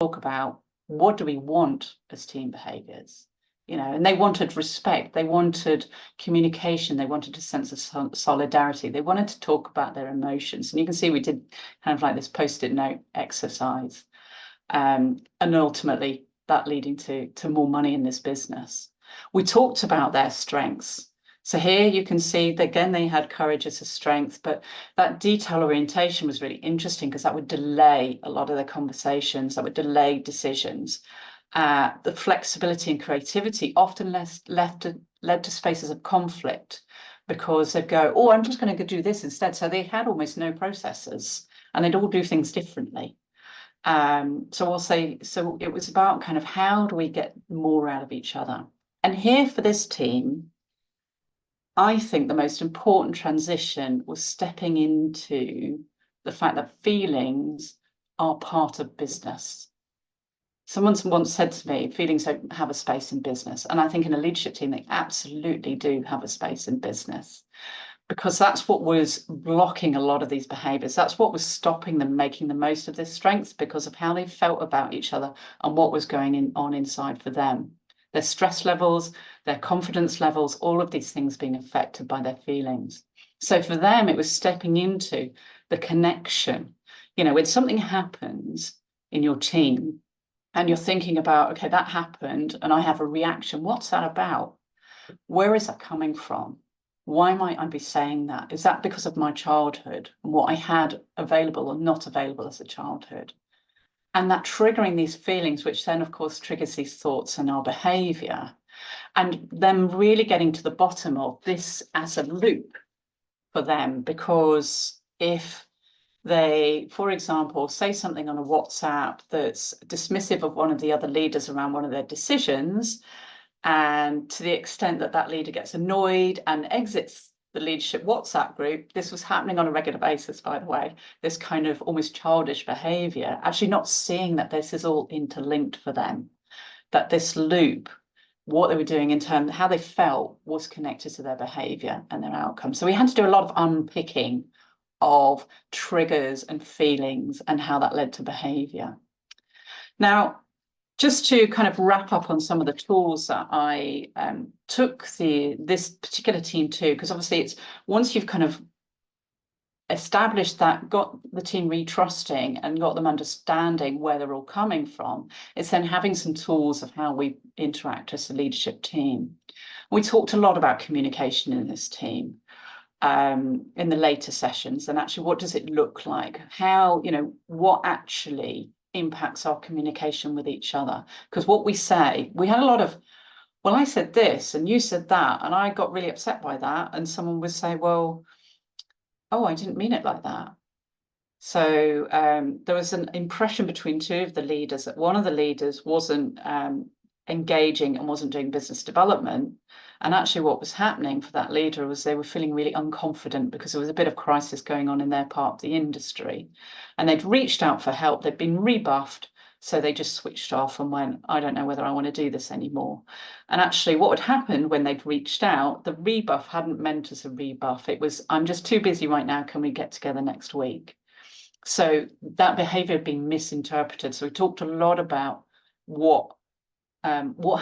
talk about what do we want as team behaviours, and they wanted respect, they wanted communication, they wanted a sense of solidarity, they wanted to talk about their emotions. And you can see we did kind of like this post-it note exercise, and ultimately that leading to more money in this business. We talked about their strengths. So here you can see that again, they had courage as a strength, but that detail orientation was really interesting because that would delay a lot of their conversations, that would delay decisions. The flexibility and creativity often led to spaces of conflict because they'd go, oh, I'm just going to do this instead. So they had almost no processes and they'd all do things differently. So I'll say, so it was about kind of how do we get more out of each other? And here for this team, I think the most important transition was stepping into the fact that feelings are part of business. Someone once said to me, feelings don't have a space in business. And I think in a leadership team, they absolutely do have a space in business, because that's what was blocking a lot of these behaviours. That's what was stopping them making the most of their strengths, because of how they felt about each other and what was going on inside for them. Their stress levels, their confidence levels, all of these things being affected by their feelings. So for them, it was stepping into the connection. When something happens in your team and you're thinking about, okay, that happened and I have a reaction, what's that about? Where is that coming from? Why might I be saying that? Is that because of my childhood and what I had available or not available as a childhood? And that triggering these feelings, which then, of course, triggers these thoughts and our behaviour, and them really getting to the bottom of this as a loop for them. Because if they, for example, say something on a WhatsApp that's dismissive of one of the other leaders around one of their decisions, and to the extent that that leader gets annoyed and exits the leadership WhatsApp group, this was happening on a regular basis, by the way, this kind of almost childish behaviour, actually not seeing that this is all interlinked for them, that this loop, what they were doing in terms of how they felt, was connected to their behaviour and their outcome. So we had to do a lot of unpicking of triggers and feelings and how that led to behaviour. Now, just to kind of wrap up on some of the tools that I took this particular team to, because obviously it's once you've kind of established that, got the team retrusting and got them understanding where they're all coming from, it's then having some tools of how we interact as a leadership team. We talked a lot about communication in this team in the later sessions, and actually what does it look like? How, what actually impacts our communication with each other? Because what we say, we had a lot of, well, I said this and you said that and I got really upset by that, and someone would say, well, oh, I didn't mean it like that. So there was an impression between two of the leaders that one of the leaders wasn't engaging and wasn't doing business development. And actually what was happening for that leader was they were feeling really unconfident because there was a bit of crisis going on in their part of the industry. And they'd reached out for help, they'd been rebuffed, so they just switched off and went, I don't know whether I want to do this anymore. And actually what had happened when they'd reached out, the rebuff hadn't meant as a rebuff. It was, I'm just too busy right now, can we get together next week? So that behaviour had been misinterpreted. So we talked a lot about what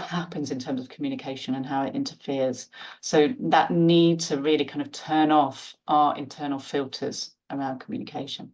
happens in terms of communication and how it interferes. So that need to really kind of turn off our internal filters around communication.